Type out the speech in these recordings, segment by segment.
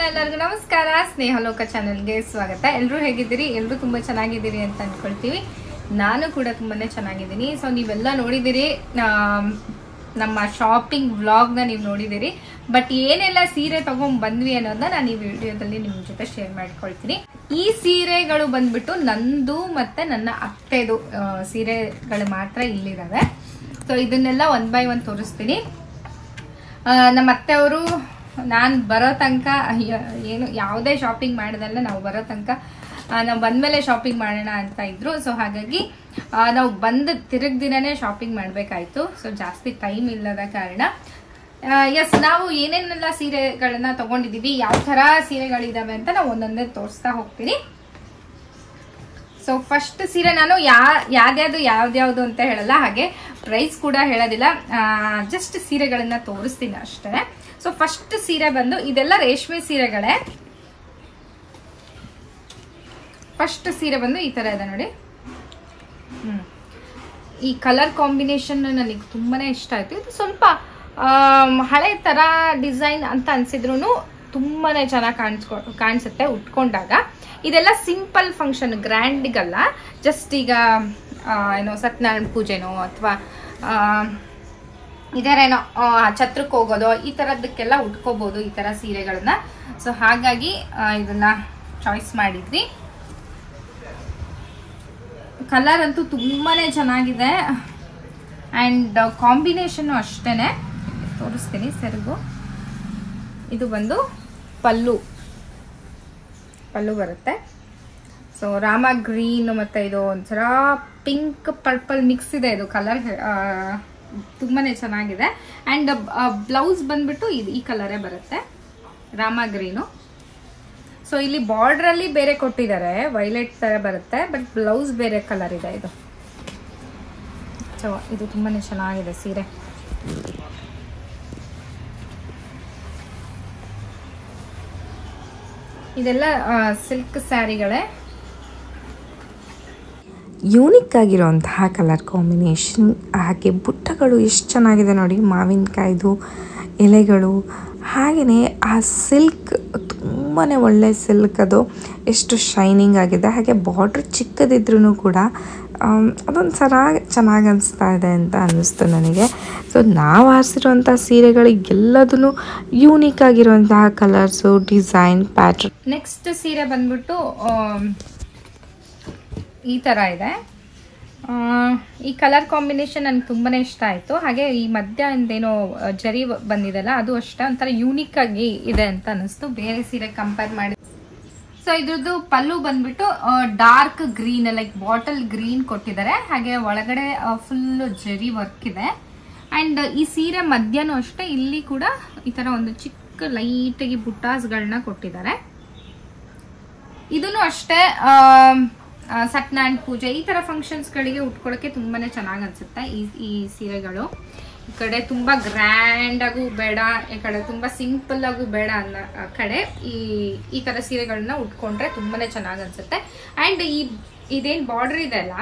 ಎಲ್ಲರಿಗೂ ನಮಸ್ಕಾರ, ಸ್ನೇಹಲೋಕ ಚಾನೆಲ್ಗೆ ಸ್ವಾಗತ. ಎಲ್ಲರೂ ಹೇಗಿದ್ದೀರಿ? ಎಲ್ಲರೂ ತುಂಬಾ ಚೆನ್ನಾಗಿದ್ದೀರಿ ಅಂತ ಅನ್ಕೊಳ್ತೀವಿ. ನಾನು ಕೂಡ ತುಂಬಾನೇ ಚೆನ್ನಾಗಿದ್ದೀನಿ. ಸೊ ನೀವೆಲ್ಲ ನೋಡಿದಿರಿ, ನಮ್ಮ ಶಾಪಿಂಗ್ ವ್ಲಾಗ್ನ ನೀವು ನೋಡಿದಿರಿ. ಬಟ್ ಏನೆಲ್ಲ ಸೀರೆ ತಗೊಂಡ್ ಬಂದ್ವಿ ಅನ್ನೋದನ್ನ ನಾನು ಈ ವಿಡಿಯೋದಲ್ಲಿ ನಿಮ್ ಜೊತೆ ಶೇರ್ ಮಾಡ್ಕೊಳ್ತೀನಿ. ಈ ಸೀರೆಗಳು ಬಂದ್ಬಿಟ್ಟು ನಂದು ಮತ್ತೆ ನನ್ನ ಅತ್ತೆದು ಸೀರೆಗಳು ಮಾತ್ರ ಇಲ್ಲಿದಾವೆ. ಸೊ ಇದನ್ನೆಲ್ಲ 1 by 1 ತೋರಿಸ್ತೀನಿ. ನಮ್ಮ ಅತ್ತೆಯವರು ನಾನು ಬರೋ ತನಕ ಏನು ಯಾವುದೇ ಶಾಪಿಂಗ್ ಮಾಡಿದಲ್ಲ, ನಾವು ಬರೋ ತನಕ ನಾವು ಬಂದ್ಮೇಲೆ ಶಾಪಿಂಗ್ ಮಾಡೋಣ ಅಂತ ಇದ್ರು. ಸೊ ಹಾಗಾಗಿ ನಾವು ಬಂದ ತಿರುಗ್ ದಿನನೇ ಶಾಪಿಂಗ್ ಮಾಡ್ಬೇಕಾಯ್ತು. ಸೊ ಜಾಸ್ತಿ ಟೈಮ್ ಇಲ್ಲದ ಕಾರಣ ಎಸ್ ನಾವು ಏನೇನೆಲ್ಲ ಸೀರೆಗಳನ್ನ ತಗೊಂಡಿದೀವಿ, ಯಾವ ತರ ಸೀರೆಗಳಿದಾವೆ ಅಂತ ನಾವು ಒಂದೊಂದೇ ತೋರಿಸ್ತಾ ಹೋಗ್ತೀನಿ. ಸೊ ಫಸ್ಟ್ ಸೀರೆ ನಾನು ಯಾವ್ದ್ಯಾವ್ದು ಅಂತ ಹೇಳಲ್ಲ, ಹಾಗೆ ಪ್ರೈಸ್ ಕೂಡ ಹೇಳೋದಿಲ್ಲ, ಜಸ್ಟ್ ಸೀರೆಗಳನ್ನ ತೋರಿಸ್ತೀನಿ ಅಷ್ಟೇ. ಸೊ ಫಸ್ಟ್ ಸೀರೆ ಬಂದು ಇದೆಲ್ಲ ರೇಷ್ಮೆ ಸೀರೆಗಳೇ. ಫಸ್ಟ್ ಸೀರೆ ಬಂದು ಈ ತರ ಇದೆ ನೋಡಿ. ಈ ಕಲರ್ ಕಾಂಬಿನೇಷನ್ ನನಗೆ ತುಂಬಾನೇ ಇಷ್ಟ ಆಯ್ತು. ಇದು ಸ್ವಲ್ಪ ಹಳೆ ತರ ಡಿಸೈನ್ ಅಂತ ಅನ್ಸಿದ್ರು ತುಂಬಾನೇ ಚೆನ್ನಾಗಿ ಕಾಣಿಸುತ್ತೆ ಉಟ್ಕೊಂಡಾಗ. ಇದೆಲ್ಲ ಸಿಂಪಲ್ ಫಂಕ್ಷನ್, ಗ್ರ್ಯಾಂಡ್ಗಲ್ಲ, ಜಸ್ಟ್ ಈಗ ಏನೋ ಸತ್ಯನಾರಾಯಣ ಪೂಜೆನೋ ಅಥವಾ ಇದರೇನೋ ಛತ್ರಕ್ಕೆ ಹೋಗೋದು, ಈ ತರದಕ್ಕೆಲ್ಲ ಉಟ್ಕೋಬಹುದು ಈ ತರ ಸೀರೆಗಳನ್ನ. ಸೊ ಹಾಗಾಗಿ ಇದನ್ನ ಚಾಯ್ಸ್ ಮಾಡಿದ್ವಿ. ಕಲರ್ ಅಂತೂ ತುಂಬಾನೇ ಚೆನ್ನಾಗಿದೆ ಅಂಡ್ ಕಾಂಬಿನೇಷನ್ ಅಷ್ಟೇನೆ. ತೋರಿಸ್ತೀನಿ ಸೆರಗು. ಇದು ಬಂದು ಪಲ್ಲು ಬರುತ್ತೆ. ಸೊ ರಾಮ ಗ್ರೀನ್ ಮತ್ತೆ ಇದು ಒಂಥರ ಪಿಂಕ್ ಪರ್ಪಲ್ ಮಿಕ್ಸ್ ಇದೆ. ಇದು ಕಲರ್ ತುಂಬಾನೇ ಚೆನ್ನಾಗಿದೆ. ಅಂಡ್ ಬ್ಲೌಸ್ ಬಂದ್ಬಿಟ್ಟು ಈ ಕಲರೇ ಬರುತ್ತೆ, ರಾಮ ಗ್ರೀನು. ಸೊ ಇಲ್ಲಿ ಬಾರ್ಡರ್ ಅಲ್ಲಿ ಬೇರೆ ಕೊಟ್ಟಿದ್ದಾರೆ, ವೈಲೆಟ್ ತರ ಬರುತ್ತೆ, ಬಟ್ ಬ್ಲೌಸ್ ಬೇರೆ ಕಲರ್ ಇದೆ ಇದು. ಸೊ ಇದು ತುಂಬಾನೇ ಚೆನ್ನಾಗಿದೆ ಸೀರೆ. ಇದೆಲ್ಲ ಸಿಲ್ಕ್ ಸ್ಯಾರಿಗಳೇ. ಯೂನಿಕ್ ಆಗಿರೋಂತಹ ಕಲರ್ ಕಾಂಬಿನೇಷನ್, ಹಾಗೆ ಬುಟ್ಟಗಳು ಎಷ್ಟು ಚೆನ್ನಾಗಿದೆ ನೋಡಿ, ಮಾವಿನಕಾಯ್ದು ಎಲೆಗಳು. ಹಾಗೆಯೇ ಆ ಸಿಲ್ಕ್ ತುಂಬಾ ಒಳ್ಳೆ ಸಿಲ್ಕ್, ಅದು ಎಷ್ಟು ಶೈನಿಂಗ್ ಆಗಿದೆ. ಹಾಗೆ ಬಾರ್ಡ್ರ್ ಚಿಕ್ಕದಿದ್ರೂ ಕೂಡ ಅದೊಂದು ಚೆನ್ನಾಗಿ ಅನಿಸ್ತಾ ಇದೆ ಅಂತ ಅನ್ನಿಸ್ತು ನನಗೆ. ಸೊ ನಾವು ಆರಿಸಿರುವಂಥ ಸೀರೆಗಳಿಗೆಲ್ಲದೂ ಯೂನಿಕ್ ಆಗಿರುವಂತಹ ಕಲರ್ಸು, ಡಿಸೈನ್, ಪ್ಯಾಟ್ರನ್. ನೆಕ್ಸ್ಟ್ ಸೀರೆ ಬಂದ್ಬಿಟ್ಟು ಈ ತರ ಇದೆ. ಈ ಕಲರ್ ಕಾಂಬಿನೇಷನ್ ನನಗೆ ತುಂಬಾನೇ ಇಷ್ಟ ಆಯ್ತು. ಹಾಗೆ ಈ ಮಧ್ಯ ಏನೋ ಜರಿ ಬಂದಿದೆಲ್ಲ ಅದು ಅಷ್ಟೇ ಒಂಥರ ಯೂನಿಕ್ ಆಗಿ ಇದೆ ಅಂತ ಅನಿಸ್ತು ಬೇರೆ ಸೀರೆ ಕಂಪೇರ್ ಮಾಡಿ. ಸೊ ಇದ್ರದ್ದು ಪಲ್ಲು ಬಂದ್ಬಿಟ್ಟು dark green, like bottle green ಕೊಟ್ಟಿದ್ದಾರೆ. ಹಾಗೆ ಒಳಗಡೆ ಫುಲ್ ಜರಿ ವರ್ಕ್ ಇದೆ. ಅಂಡ್ ಈ ಸೀರೆ ಮಧ್ಯನೂ ಅಷ್ಟೇ, ಇಲ್ಲಿ ಕೂಡ ಈ ತರ ಒಂದು ಚಿಕ್ಕ ಲೈಟ್ ಆಗಿ ಬುಟ್ಟಾಸ್ಗಳನ್ನ ಕೊಟ್ಟಿದ್ದಾರೆ. ಇದನ್ನು ಅಷ್ಟೇ ಸತ್ಯನಾರಾಯಣ ಪೂಜೆ ಈ ತರ ಫಂಕ್ಷನ್ಸ್ ಗಳಿಗೆ ಉಟ್ಕೊಳ್ಳೋಕೆ ತುಂಬಾನೇ ಚೆನ್ನಾಗಿ ಅನ್ಸುತ್ತೆ ಈ ಸೀರೆಗಳು. ಈ ಕಡೆ ತುಂಬಾ ಗ್ರ್ಯಾಂಡ್ ಆಗು ಬೇಡ, ಈ ಕಡೆ ತುಂಬಾ ಸಿಂಪಲ್ ಆಗು ಬೇಡ ಅನ್ನೋ ಕಡೆ ಈ ತರ ಸೀರೆಗಳನ್ನ ಉಟ್ಕೊಂಡ್ರೆ ತುಂಬಾನೇ ಚೆನ್ನಾಗಿ ಅನ್ಸುತ್ತೆ. ಅಂಡ್ ಇದೇನ್ ಬಾರ್ಡರ್ ಇದೆ ಅಲ್ಲ,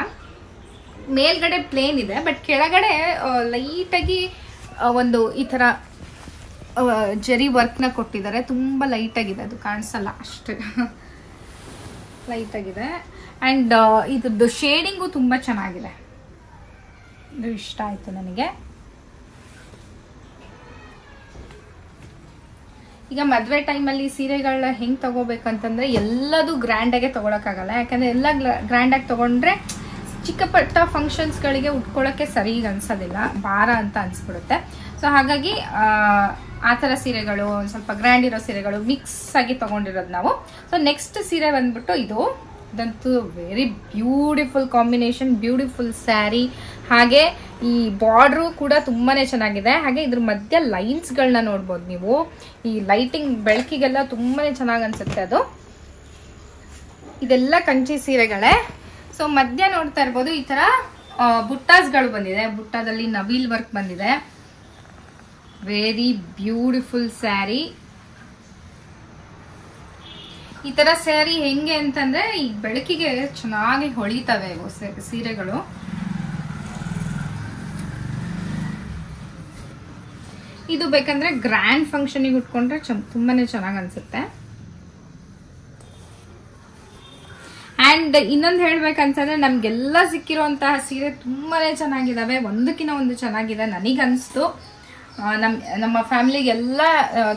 ಮೇಲ್ಗಡೆ ಪ್ಲೇನ್ ಇದೆ, ಬಟ್ ಕೆಳಗಡೆ ಲೈಟ್ ಆಗಿ ಒಂದು ಈ ತರ ಜರಿ ವರ್ಕ್ ನ ಕೊಟ್ಟಿದ್ದಾರೆ. ತುಂಬಾ ಲೈಟ್ ಆಗಿದೆ, ಅದು ಕಾಣಿಸಲ್ಲ ಅಷ್ಟೇ, ಲೈಟ್ ಆಗಿದೆ. ಅಂಡ್ ಇದ್ರದ್ದು ಶೇಡಿಂಗು ತುಂಬಾ ಚೆನ್ನಾಗಿದೆ, ಇದು ಇಷ್ಟ ಆಯ್ತು ನನಗೆ. ಈಗ ಮದ್ವೆ ಟೈಮಲ್ಲಿ ಸೀರೆಗಳನ್ನ ಹೆಂಗ್ ತಗೋಬೇಕಂತಂದ್ರೆ ಎಲ್ಲದೂ ಗ್ರ್ಯಾಂಡ್ ಆಗಿ ತಗೊಳಕ್ಕಾಗಲ್ಲ. ಯಾಕಂದ್ರೆ ಎಲ್ಲ ಗ್ರ್ಯಾಂಡ್ ಆಗಿ ತಗೊಂಡ್ರೆ ಚಿಕ್ಕ ಪಟ್ಟ ಫಂಕ್ಷನ್ಸ್ ಗಳಿಗೆ ಉಟ್ಕೊಳ್ಳೋಕೆ ಸರಿ ಅನ್ಸೋದಿಲ್ಲ, ಭಾರ ಅಂತ ಅನ್ಸ್ಬಿಡುತ್ತೆ. ಸೊ ಹಾಗಾಗಿ ಆ ತರ ಸೀರೆಗಳು, ಸ್ವಲ್ಪ ಗ್ರ್ಯಾಂಡ್ ಇರೋ ಸೀರೆಗಳು ಮಿಕ್ಸ್ ಆಗಿ ತಗೊಂಡಿರೋದು ನಾವು. ಸೊ ನೆಕ್ಸ್ಟ್ ಸೀರೆ ಬಂದ್ಬಿಟ್ಟು ಇದಂತೂ very beautiful combination, beautiful sari. ಹಾಗೆ ಈ ಬಾರ್ಡ್ರು ಕೂಡ ತುಂಬಾನೇ ಚೆನ್ನಾಗಿದೆ. ಹಾಗೆ ಇದ್ರ ಮಧ್ಯ ಲೈನ್ಸ್ ಗಳನ್ನ ನೋಡ್ಬೋದು ನೀವು. ಈ ಲೈಟಿಂಗ್ ಬೆಳಕಿಗೆಲ್ಲ ತುಂಬಾನೇ ಚೆನ್ನಾಗಿ ಅನ್ಸುತ್ತೆ ಅದು. ಇದೆಲ್ಲ ಕಂಚಿ ಸೀರೆಗಳೇ. ಸೊ ಮಧ್ಯ ನೋಡ್ತಾ ಇರ್ಬೋದು ಈ ತರ ಬುಟ್ಟಾಸ್ಗಳು ಬಂದಿದೆ. ಬುಟ್ಟಾದಲ್ಲಿ ನವಿಲ್ ವರ್ಕ್ ಬಂದಿದೆ. Very beautiful sari. ಈ ತರ ಸ್ಯಾರಿ ಹೆಂಗೆ ಅಂತಂದ್ರೆ ಈ ಬೆಳಕಿಗೆ ಚೆನ್ನಾಗಿ ಹೊಳಿತವೆ ಸೀರೆಗಳು. ಇದು ಬೇಕಂದ್ರೆ ಗ್ರ್ಯಾಂಡ್ ಫಂಕ್ಷನಿಗೆ ಉಟ್ಕೊಂಡ್ರೆ ತುಂಬಾನೇ ಚೆನ್ನಾಗಿ ಅನ್ಸುತ್ತೆ. ಅಂಡ್ ಇನ್ನೊಂದು ಹೇಳ್ಬೇಕಂತಂದ್ರೆ ನಮ್ಗೆಲ್ಲ ಸಿಕ್ಕಿರುವಂತಹ ಸೀರೆ ತುಂಬಾನೇ ಚೆನ್ನಾಗಿದಾವೆ, ಒಂದಕ್ಕಿಂತ ಒಂದು ಚೆನ್ನಾಗಿದೆ ನನಗನ್ಸ್ತು. ನಮ್ಮ ಫ್ಯಾಮಿಲಿಗೆಲ್ಲ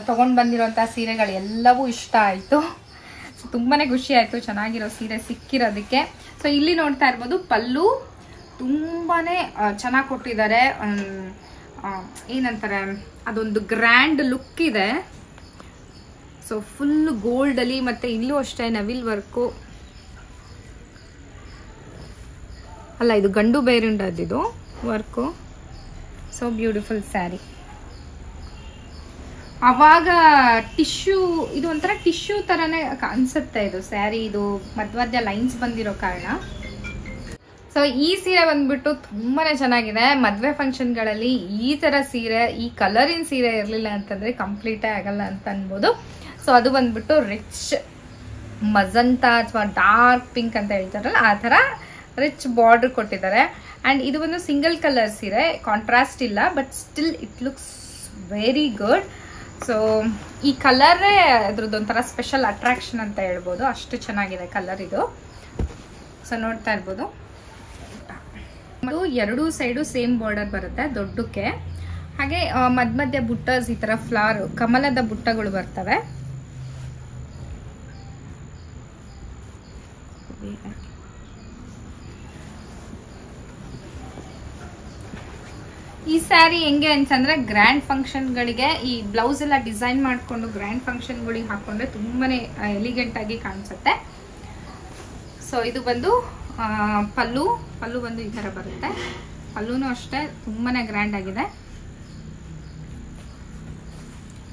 ತಗೊಂಡು ಬಂದಿರೋಂತಹ ಸೀರೆಗಳು ಎಲ್ಲವೂ ಇಷ್ಟ ಆಯಿತು. ತುಂಬಾನೇ ಖುಷಿ ಆಯಿತು ಚೆನ್ನಾಗಿರೋ ಸೀರೆ ಸಿಕ್ಕಿರೋದಕ್ಕೆ. ಸೊ ಇಲ್ಲಿ ನೋಡ್ತಾ ಇರ್ಬೋದು ಪಲ್ಲು ತುಂಬಾನೇ ಚೆನ್ನಾಗಿ ಕೊಟ್ಟಿದ್ದಾರೆ. ಏನಂತಾರೆ, ಅದೊಂದು ಗ್ರ್ಯಾಂಡ್ ಲುಕ್ ಇದೆ. ಸೊ ಫುಲ್ ಗೋಲ್ಡ್ ಅಲ್ಲಿ, ಮತ್ತೆ ಇಲ್ಲೂ ಅಷ್ಟೇ ನವಿಲ್ ವರ್ಕು ಅಲ್ಲ, ಇದು ಗಂಡು ಬೇರುಂಡದ್ದು ವರ್ಕು. So beautiful sari. ಅವಾಗ ಟಿಶ್ಯೂ, ಇದು ಒಂಥರ ಟಿಶ್ಯೂ ತರನೇ ಅನ್ಸುತ್ತೆ ಇದು ಸ್ಯಾರಿ. ಇದು ಮಧ್ಯ ಲೈನ್ಸ್ ಬಂದಿರೋ ಕಾರಣ. ಸೊ ಈ ಸೀರೆ ಬಂದ್ಬಿಟ್ಟು ತುಂಬಾನೇ ಚೆನ್ನಾಗಿದೆ. ಮದ್ವೆ ಫಂಕ್ಷನ್ಗಳಲ್ಲಿ ಈ ತರ ಸೀರೆ, ಈ ಕಲರಿನ ಸೀರೆ ಇರಲಿಲ್ಲ ಅಂತಂದ್ರೆ ಕಂಪ್ಲೀಟೇ ಆಗಲ್ಲ ಅಂತ ಅನ್ಬೋದು. ಸೊ ಅದು ಬಂದ್ಬಿಟ್ಟು ರಿಚ್ ಮಜಂತಾ ಅಥವಾ ಡಾರ್ಕ್ ಪಿಂಕ್ ಅಂತ ಹೇಳ್ತಾರಲ್ಲ, ಆ ತರ ರಿಚ್ ಬಾರ್ಡರ್ ಕೊಟ್ಟಿದ್ದಾರೆ. ಅಂಡ್ ಇದು ಒಂದು ಸಿಂಗಲ್ ಕಲರ್ ಸೀರೆ, ಕಾಂಟ್ರಾಸ್ಟ್ ಇಲ್ಲ, but still it looks very good. So ಈ ಕಲರೇ ಅದ್ರದ್ದೊಂಥರ ಸ್ಪೆಷಲ್ ಅಟ್ರಾಕ್ಷನ್ ಅಂತ ಹೇಳ್ಬೋದು, ಅಷ್ಟು ಚೆನ್ನಾಗಿದೆ ಕಲರ್ ಇದು. ಸೊ ನೋಡ್ತಾ ಇರ್ಬೋದು, ಎರಡೂ ಸೈಡು ಸೇಮ್ ಬಾರ್ಡರ್ ಬರುತ್ತೆ ದೊಡ್ಡಕ್ಕೆ. ಹಾಗೆ ಮಧ್ಯ ಬುಟ್ಟಸ್, ಈ ತರ ಫ್ಲವರ್ ಕಮಲದ ಬುಟ್ಟಗಳು ಬರ್ತವೆ. ಈ ಸ್ಯಾರಿ ಹೆಂಗೆ ಅಂತಂದ್ರೆ ಗ್ರ್ಯಾಂಡ್ ಫಂಕ್ಷನ್ ಗಳಿಗೆ ಈ ಬ್ಲೌಸ್ ಎಲ್ಲ ಡಿಸೈನ್ ಮಾಡ್ಕೊಂಡು ಗ್ರ್ಯಾಂಡ್ ಫಂಕ್ಷನ್ ಗಳಿಗೆ ಹಾಕೊಂಡ್ರೆ ತುಂಬಾನೇ ಎಲಿಗೆಂಟ್ ಆಗಿ ಕಾಣಿಸುತ್ತೆ. ಸೊ ಇದು ಬಂದು ಪಲ್ಲು ಬಂದು ಈ ತರ ಬರುತ್ತೆ. ಪಲ್ಲುನು ಅಷ್ಟೇ ತುಂಬಾನೇ ಗ್ರ್ಯಾಂಡ್ ಆಗಿದೆ.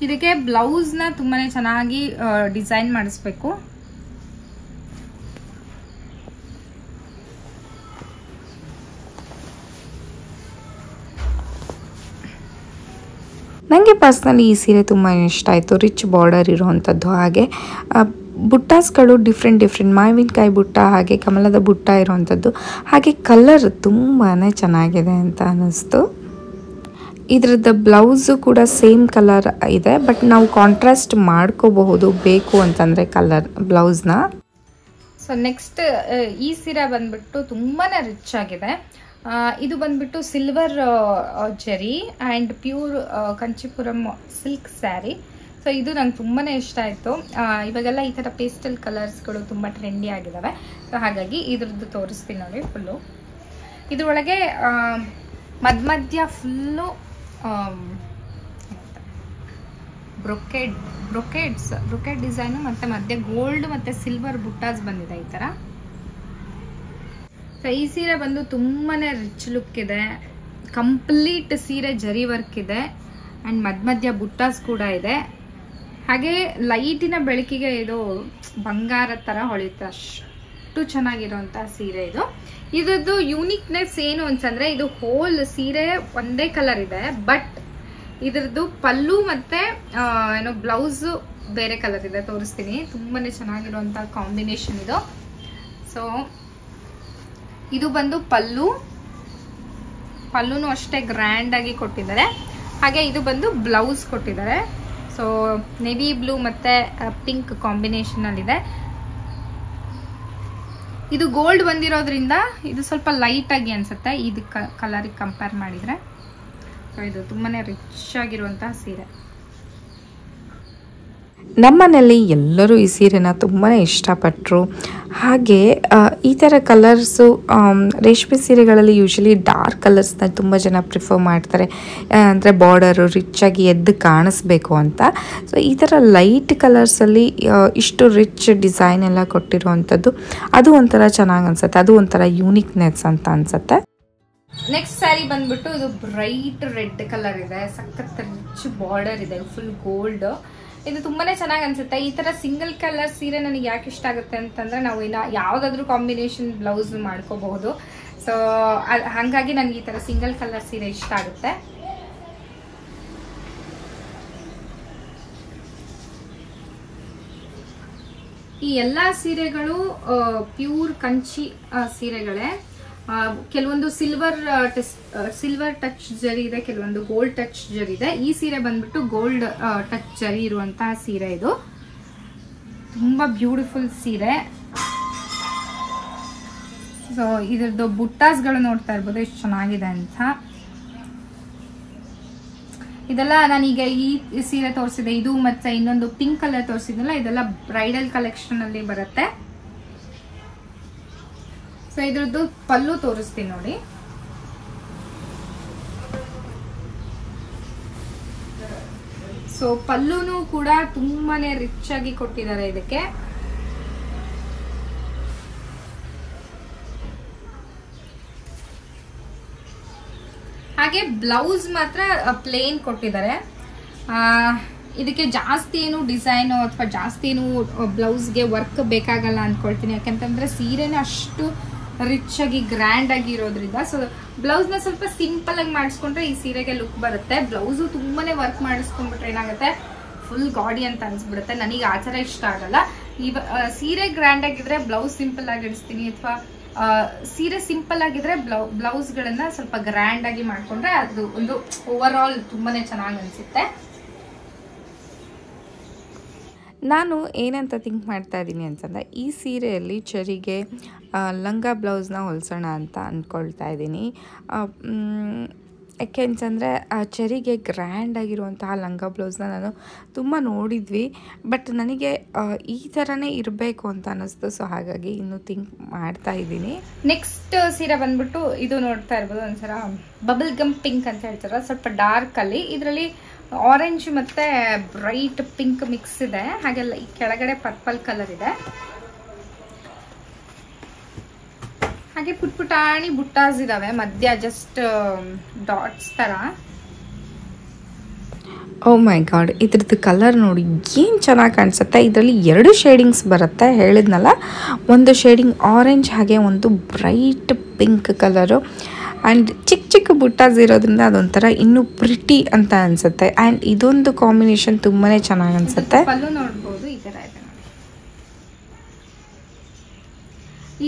ಇದಕ್ಕೆ ಬ್ಲೌಸ್ ನ ತುಂಬಾನೇ ಚೆನ್ನಾಗಿ ಡಿಸೈನ್ ಮಾಡಿಸ್ಬೇಕು. ನನಗೆ ಪರ್ಸ್ನಲಿ ಈ ಸೀರೆ ತುಂಬ ಇಷ್ಟ ಆಯಿತು. ರಿಚ್ ಬಾರ್ಡರ್ ಇರೋವಂಥದ್ದು, ಹಾಗೆ ಬುಟ್ಟಾಸ್ಗಳು ಡಿಫ್ರೆಂಟ್ ಮಾವಿನಕಾಯಿ ಬುಟ್ಟ, ಹಾಗೆ ಕಮಲದ ಬುಟ್ಟ ಇರೋವಂಥದ್ದು, ಹಾಗೆ ಕಲರ್ ತುಂಬಾ ಚೆನ್ನಾಗಿದೆ ಅಂತ ಅನ್ನಿಸ್ತು. ಇದರದ್ದು ಬ್ಲೌಸು ಕೂಡ ಸೇಮ್ ಕಲರ್ ಇದೆ, ಬಟ್ ನಾವು ಕಾಂಟ್ರಾಸ್ಟ್ ಮಾಡ್ಕೋಬಹುದು ಬೇಕು ಅಂತಂದರೆ ಕಲರ್ ಬ್ಲೌಸ್ನ. ಸೊ ನೆಕ್ಸ್ಟ್ ಈ ಸೀರೆ ಬಂದ್ಬಿಟ್ಟು ತುಂಬಾನೇ ರಿಚ್ ಆಗಿದೆ. ಇದು ಬಂದ್ಬಿಟ್ಟು silver zari and pure Kanchipuram silk sari. So ಇದು ನಂಗೆ ತುಂಬಾನೇ ಇಷ್ಟ ಆಯಿತು. ಇವಾಗೆಲ್ಲ ಈ ಥರ ಪೇಸ್ಟಲ್ ಕಲರ್ಸ್ಗಳು ತುಂಬ ಟ್ರೆಂಡಿ ಆಗಿದ್ದಾವೆ. ಸೊ ಹಾಗಾಗಿ ಇದ್ರದ್ದು ತೋರಿಸ್ತೀನಿ ನೋಡಿ. ಫುಲ್ಲು ಇದ್ರೊಳಗೆ ಮಧ್ಯ ಫುಲ್ಲು ಬ್ರೊಕೆಡ್ ಡಿಸೈನು, ಮತ್ತು ಮಧ್ಯೆ ಗೋಲ್ಡ್ ಮತ್ತು ಸಿಲ್ವರ್ ಬುಟ್ಟಾಸ್ ಬಂದಿದೆ ಈ ಥರ. ಸೊ ಈ ಸೀರೆ ಬಂದು ತುಂಬಾನೇ ರಿಚ್ ಲುಕ್ ಇದೆ. ಕಂಪ್ಲೀಟ್ ಸೀರೆ ಜರಿ ವರ್ಕ್ ಇದೆ ಅಂಡ್ ಮಧ್ಯ ಬುಟ್ಟಾಸ್ ಕೂಡ ಇದೆ. ಹಾಗೆ ಲೈಟಿನ ಬೆಳಕಿಗೆ ಇದು ಬಂಗಾರ ತರ ಹೊಳೆಯುತ್ತೆ, ಅಷ್ಟು ಚೆನ್ನಾಗಿರುವಂತ ಸೀರೆ ಇದು. ಇದ್ರದ್ದು ಯೂನಿಕ್ನೆಸ್ ಏನು ಅಂತಂದ್ರೆ, ಇದು ಹೋಲ್ ಸೀರೆ ಒಂದೇ ಕಲರ್ ಇದೆ, ಬಟ್ ಇದ್ರದ್ದು ಪಲ್ಲು ಮತ್ತೆ ಏನೋ ಬ್ಲೌಸ್ ಬೇರೆ ಕಲರ್ ಇದೆ. ತೋರಿಸ್ತೀನಿ. ತುಂಬಾನೇ ಚೆನ್ನಾಗಿರುವಂತ ಕಾಂಬಿನೇಷನ್ ಇದು. ಸೊ ಇದು ಬಂದು ಪಲ್ಲುನು ಅಷ್ಟೇ ಗ್ರ್ಯಾಂಡ್ ಆಗಿ ಕೊಟ್ಟಿದ್ದಾರೆ. ಹಾಗೆ ಇದು ಬಂದು ಬ್ಲೌಸ್ ಕೊಟ್ಟಿದ್ದಾರೆ. ಸೊ ನೆವಿ ಬ್ಲೂ ಮತ್ತೆ ಪಿಂಕ್ ಕಾಂಬಿನೇಷನ್ ಅಲ್ಲಿ ಇದೆ. ಇದು ಗೋಲ್ಡ್ ಬಂದಿರೋದ್ರಿಂದ ಇದು ಸ್ವಲ್ಪ ಲೈಟ್ ಆಗಿ ಅನ್ಸುತ್ತೆ ಇದು ಕಲರ್ ಕಂಪೇರ್ ಮಾಡಿದ್ರೆ. ಸೊ ಇದು ತುಂಬಾನೇ ರಿಚ್ ಆಗಿರುವಂತಹ ಸೀರೆ. ನಮ್ಮನೇಲಿ ಎಲ್ಲರೂ ಈ ಸೀರೆನ ತುಂಬಾ ಇಷ್ಟಪಟ್ಟರು. ಹಾಗೆ ಈ ಥರ ಕಲರ್ಸು ರೇಷ್ಮೆ ಸೀರೆಗಳಲ್ಲಿ ಯೂಶಲಿ ಡಾರ್ಕ್ ಕಲರ್ಸ್ನ ತುಂಬ ಜನ ಪ್ರಿಫರ್ ಮಾಡ್ತಾರೆ, ಅಂದರೆ ಬಾರ್ಡರು ರಿಚ್ಚಾಗಿ ಎದ್ದು ಕಾಣಿಸ್ಬೇಕು ಅಂತ. ಸೊ ಈ ಥರ ಲೈಟ್ ಕಲರ್ಸಲ್ಲಿ ಇಷ್ಟು ರಿಚ್ ಡಿಸೈನ್ ಎಲ್ಲ ಕೊಟ್ಟಿರುವಂಥದ್ದು ಅದು ಒಂಥರ ಚೆನ್ನಾಗಿ ಅನ್ಸುತ್ತೆ, ಅದು ಒಂಥರ ಯೂನಿಕ್ನೆಸ್ ಅಂತ ಅನ್ಸುತ್ತೆ. ನೆಕ್ಸ್ಟ್ ಸ್ಯಾರಿ ಬಂದ್ಬಿಟ್ಟು ಇದು ಬ್ರೈಟ್ ರೆಡ್ ಕಲರ್ ಇದೆ, ಸಖತ್ ರಿಚ್ ಬಾರ್ಡರ್ ಇದೆ, ಫುಲ್ ಗೋಲ್ಡ್. ಇದು ತುಂಬಾನೇ ಚೆನ್ನಾಗಿ ಅನ್ಸುತ್ತೆ. ಈ ತರ ಸಿಂಗಲ್ ಕಲರ್ ಸೀರೆ ನನಗೆ ಯಾಕೆ ಇಷ್ಟ ಆಗುತ್ತೆ ಅಂತಂದ್ರೆ, ನಾವು ಇನ್ನ ಯಾವ್ದಾದ್ರು ಕಾಂಬಿನೇಷನ್ ಬ್ಲೌಸ್ ಮಾಡ್ಕೋಬಹುದು. ಸೊ ಹಾಗಾಗಿ ನನಗೆ ಈ ತರ ಸಿಂಗಲ್ ಕಲರ್ ಸೀರೆ ಇಷ್ಟ ಆಗುತ್ತೆ. ಈ ಎಲ್ಲಾ ಸೀರೆಗಳು ಪ್ಯೂರ್ ಕಂಚಿ ಸೀರೆಗಳೇ. ಕೆಲವೊಂದು ಸಿಲ್ವರ್ ಟಚ್ ಜರಿ ಇದೆ, ಕೆಲವೊಂದು ಗೋಲ್ಡ್ ಟಚ್ ಜರಿ ಇದೆ. ಈ ಸೀರೆ ಬಂದ್ಬಿಟ್ಟು ಗೋಲ್ಡ್ ಟಚ್ ಜರಿ ಇರುವಂತಹ ಸೀರೆ. ಇದು ತುಂಬಾ ಬ್ಯೂಟಿಫುಲ್ ಸೀರೆ. ಸೊ ಇದ್ರದ್ದು ಬುಟ್ಟಾಸ್ಗಳು ನೋಡ್ತಾ ಇರ್ಬೋದು ಎಷ್ಟು ಚೆನ್ನಾಗಿದೆ ಅಂತ. ಇದೆಲ್ಲ ನಾನೀಗ ಈ ಸೀರೆ ತೋರಿಸಿದೆ, ಇದು ಮತ್ತೆ ಇನ್ನೊಂದು ಪಿಂಕ್ ಕಲರ್ ತೋರಿಸಿದ್ನಲ್ಲ, ಇದೆಲ್ಲ ಬ್ರೈಡಲ್ ಕಲೆಕ್ಷನ್ ಅಲ್ಲಿ ಬರುತ್ತೆ. ಸೊ ಇದ್ರದ್ದು ಪಲ್ಲು ತೋರಿಸ್ತೀನಿ ನೋಡಿ. ಸೊ ಪಲ್ಲುನು ಕೂಡ ತುಂಬಾನೇ ರಿಚ್ ಆಗಿ ಕೊಟ್ಟಿದ್ದಾರೆ ಇದಕ್ಕೆ. ಹಾಗೆ ಬ್ಲೌಸ್ ಮಾತ್ರ ಪ್ಲೇನ್ ಕೊಟ್ಟಿದ್ದಾರೆ. ಇದಕ್ಕೆ ಜಾಸ್ತಿ ಏನು ಡಿಸೈನು ಅಥವಾ ಜಾಸ್ತಿ ಏನು ಬ್ಲೌಸ್ಗೆ ವರ್ಕ್ ಬೇಕಾಗಲ್ಲ ಅಂದ್ಕೊಳ್ತೀನಿ. ಯಾಕಂತಂದ್ರೆ ಸೀರೆನೇ ಅಷ್ಟು ರಿಚ್ ಆಗಿ ಗ್ರ್ಯಾಂಡ್ ಆಗಿ ಇರೋದ್ರಿಂದ. ಸೊ ಬ್ಲೌಸ್ನ ಸ್ವಲ್ಪ ಸಿಂಪಲ್ ಆಗಿ ಮಾಡಿಸ್ಕೊಂಡ್ರೆ ಈ ಸೀರೆಗೆ ಲುಕ್ ಬರುತ್ತೆ. ಬ್ಲೌಸು ತುಂಬಾನೇ ವರ್ಕ್ ಮಾಡಿಸ್ಕೊಂಡ್ಬಿಟ್ರೆ ಏನಾಗುತ್ತೆ, ಫುಲ್ ಗಾಡಿ ಅಂತ ಅನ್ಸ್ಬಿಡುತ್ತೆ. ನನಗೆ ಆ ಥರ ಇಷ್ಟ ಆಗಲ್ಲ. ಸೀರೆ ಗ್ರ್ಯಾಂಡ್ ಆಗಿದ್ರೆ ಬ್ಲೌಸ್ ಸಿಂಪಲ್ ಆಗಿ ಇಡಿಸ್ತೀನಿ, ಅಥವಾ ಸೀರೆ ಸಿಂಪಲ್ ಆಗಿದ್ರೆ ಬ್ಲೌಸ್ಗಳನ್ನ ಸ್ವಲ್ಪ ಗ್ರ್ಯಾಂಡ್ ಆಗಿ ಮಾಡ್ಕೊಂಡ್ರೆ ಅದು ಒಂದು ಓವರ್ ಆಲ್ ತುಂಬಾನೇ ಚೆನ್ನಾಗಿ ಅನ್ಸುತ್ತೆ. ನಾನು ಏನಂತ ಥಿಂಕ್ ಮಾಡ್ತಾ ಇದ್ದೀನಿ ಅಂತಂದರೆ, ಈ ಸೀರೆಯಲ್ಲಿ ಚರಿಗೆ ಲಂಗ ಬ್ಲೌಸ್ನ ಹೊಲಿಸೋಣ ಅಂತ ಅಂದ್ಕೊಳ್ತಾ ಇದ್ದೀನಿ. ಯಾಕೆ ಅಂತಂದರೆ ಆ ಚರಿಗೆ ಗ್ರ್ಯಾಂಡ್ ಆಗಿರುವಂತಹ ಲಂಗ ಬ್ಲೌಸ್ನ ನಾನು ತುಂಬ ನೋಡಿದ್ವಿ, ಬಟ್ ನನಗೆ ಈ ಥರನೇ ಇರಬೇಕು ಅಂತ ಅನ್ನಿಸ್ತು. ಸೊ ಹಾಗಾಗಿ ಇನ್ನು ಥಿಂಕ್ ಮಾಡ್ತಾ ಇದ್ದೀನಿ. ನೆಕ್ಸ್ಟ್ ಸೀರೆ ಬಂದ್ಬಿಟ್ಟು ಇದು ನೋಡ್ತಾ ಇರ್ಬೋದು, ಒಂಥರ ಬಬಲ್ ಗಮ್ ಪಿಂಕ್ ಅಂತ ಹೇಳ್ತಾರೆ, ಸ್ವಲ್ಪ ಡಾರ್ಕ್ ಅಲ್ಲಿ. ಇದರಲ್ಲಿ ಆರೆಂಜ್ ಮತ್ತೆ ಬ್ರೈಟ್ ಪಿಂಕ್ ಮಿಕ್ಸ್ ಇದೆ. ಹಾಗೆಲ್ಲ ಈ ಕೆಳಗಡೆ ಪರ್ಪಲ್ ಕಲರ್ ಇದೆ. ಹಾಗೆ ಪುಟ್ಪುಟಾಣಿ ಬುಟ್ಟಾಸ್ ಇದಾವೆ ಮಧ್ಯ, ಜಸ್ಟ್ ಡಾಟ್ಸ್ ತರ. ಓ ಮೈ ಗಾಡ್, ಇದ್ರದ್ದು ಕಲರ್ ನೋಡಿ ಏನು ಚೆನ್ನಾಗಿ ಕಾಣಿಸುತ್ತೆ. ಇದರಲ್ಲಿ 2 ಶೇಡಿಂಗ್ಸ್ ಬರುತ್ತೆ, ಹೇಳಿದ್ನಲ್ಲ. ಒಂದು ಶೇಡಿಂಗ್ ಆರೆಂಜ್, ಹಾಗೆ ಒಂದು ಬ್ರೈಟ್ ಪಿಂಕ್ ಕಲರು. ಆ್ಯಂಡ್ ಚಿಕ್ಕ ಚಿಕ್ಕ ಬುಟ್ಟಾಸ್ ಇರೋದ್ರಿಂದ ಅದೊಂಥರ ಇನ್ನೂ ಪ್ರಿಟಿ ಅಂತ ಅನಿಸುತ್ತೆ. ಆ್ಯಂಡ್ ಇದೊಂದು ಕಾಂಬಿನೇಷನ್ ತುಂಬಾ ಚೆನ್ನಾಗಿ ಅನಿಸುತ್ತೆ. ಪಲ್ಲು ನೋಡ್ಬೋದು, ಈ ಥರ ಇದೆ ನೋಡಿ.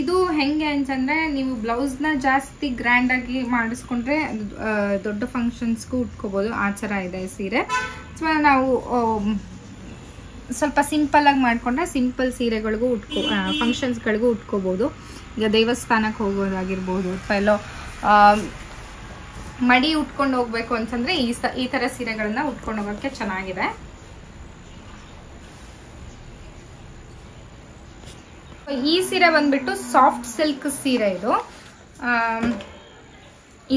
ಇದು ಹೆಂಗೆ ಅಂತಂದರೆ, ನೀವು ಬ್ಲೌಸ್ನ ಜಾಸ್ತಿ ಗ್ರ್ಯಾಂಡಾಗಿ ಮಾಡಿಸ್ಕೊಂಡ್ರೆ ದೊಡ್ಡ ಫಂಕ್ಷನ್ಸ್ಗೂ ಉಟ್ಕೋಬೋದು. ಆ ಥರ ಇದೆ ಸೀರೆ. ಅಥವಾ ನಾವು ಸ್ವಲ್ಪ ಸಿಂಪಲ್ಲಾಗಿ ಮಾಡಿಕೊಂಡ್ರೆ ಸಿಂಪಲ್ ಸೀರೆಗಳಿಗೂ ಫಂಕ್ಷನ್ಸ್ಗಳಿಗೂ ಉಟ್ಕೋಬೋದು. ಈಗ ದೇವಸ್ಥಾನಕ್ಕೆ ಹೋಗೋದಾಗಿರ್ಬೋದು, ಅಥವಾ ಎಲ್ಲೋ ಮಡಿ ಉಟ್ಕೊಂಡು ಹೋಗ್ಬೇಕು ಅಂತಂದ್ರೆ ಈ ತರ ಸೀರೆಗಳನ್ನ ಉಟ್ಕೊಂಡು ಹೋಗೋಕ್ಕೆ ಚೆನ್ನಾಗಿದೆ. ಈ ಸೀರೆ ಬಂದ್ಬಿಟ್ಟು ಸಾಫ್ಟ್ ಸಿಲ್ಕ್ ಸೀರೆ. ಇದು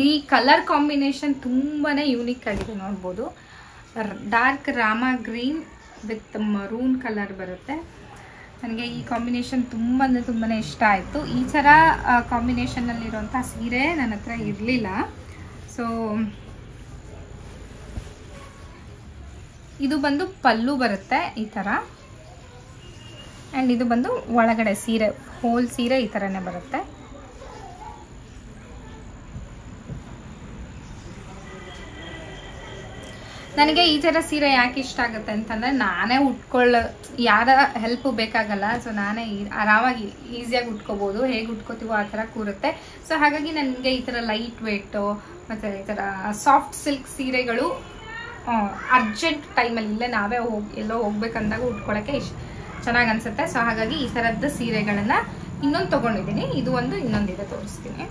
ಈ ಕಲರ್ ಕಾಂಬಿನೇಷನ್ ತುಂಬಾನೇ ಯೂನಿಕ್ ಆಗಿದೆ, ನೋಡ್ಬೋದು. Dark Rama green with maroon colour ಬರುತ್ತೆ. ನನಗೆ ಈ ಕಾಂಬಿನೇಷನ್ ತುಂಬಾನೇ ಇಷ್ಟ ಆಯಿತು. ಈ ಥರ ಕಾಂಬಿನೇಷನ್ನಲ್ಲಿರುವಂಥ ಸೀರೆ ನನ್ನ ಹತ್ರ ಇರಲಿಲ್ಲ. ಸೊ ಇದು ಬಂದು ಪಲ್ಲು ಬರುತ್ತೆ ಈ ಥರ. ಆ್ಯಂಡ್ ಇದು ಬಂದು ಒಳಗಡೆ ಸೀರೆ, ಹೋಲ್ ಸೀರೆ ಈ ಥರನೇ ಬರುತ್ತೆ. ನನಗೆ ಈ ಥರ ಸೀರೆ ಯಾಕೆ ಇಷ್ಟ ಆಗುತ್ತೆ ಅಂತಂದರೆ, ನಾನೇ ಯಾರ ಹೆಲ್ಪು ಬೇಕಾಗಲ್ಲ. ಸೊ ನಾನೇ ಆರಾಮಾಗಿ ಈಸಿಯಾಗಿ ಉಟ್ಕೋಬೋದು, ಹೇಗೆ ಉಟ್ಕೋತೀವೋ ಆ ಥರ ಕೂರುತ್ತೆ. ಸೊ ಹಾಗಾಗಿ ನನಗೆ ಈ ಥರ ಲೈಟ್ ವೇಟು ಮತ್ತು ಈ ಥರ ಸಾಫ್ಟ್ ಸಿಲ್ಕ್ ಸೀರೆಗಳು ಅರ್ಜೆಂಟ್ ಟೈಮಲ್ಲಿ ಇಲ್ಲೇ ನಾವೇ ಎಲ್ಲೋ ಹೋಗ್ಬೇಕಂದಾಗ ಉಟ್ಕೊಳ್ಳೋಕ್ಕೆ ಚೆನ್ನಾಗಿ ಅನಿಸುತ್ತೆ. ಸೊ ಹಾಗಾಗಿ ಈ ಥರದ್ದು ಸೀರೆಗಳನ್ನು ಇನ್ನೊಂದು ತೊಗೊಂಡಿದ್ದೀನಿ. ಇದು ಒಂದು ಇನ್ನೊಂದಿದೆ, ತೋರಿಸ್ತೀನಿ.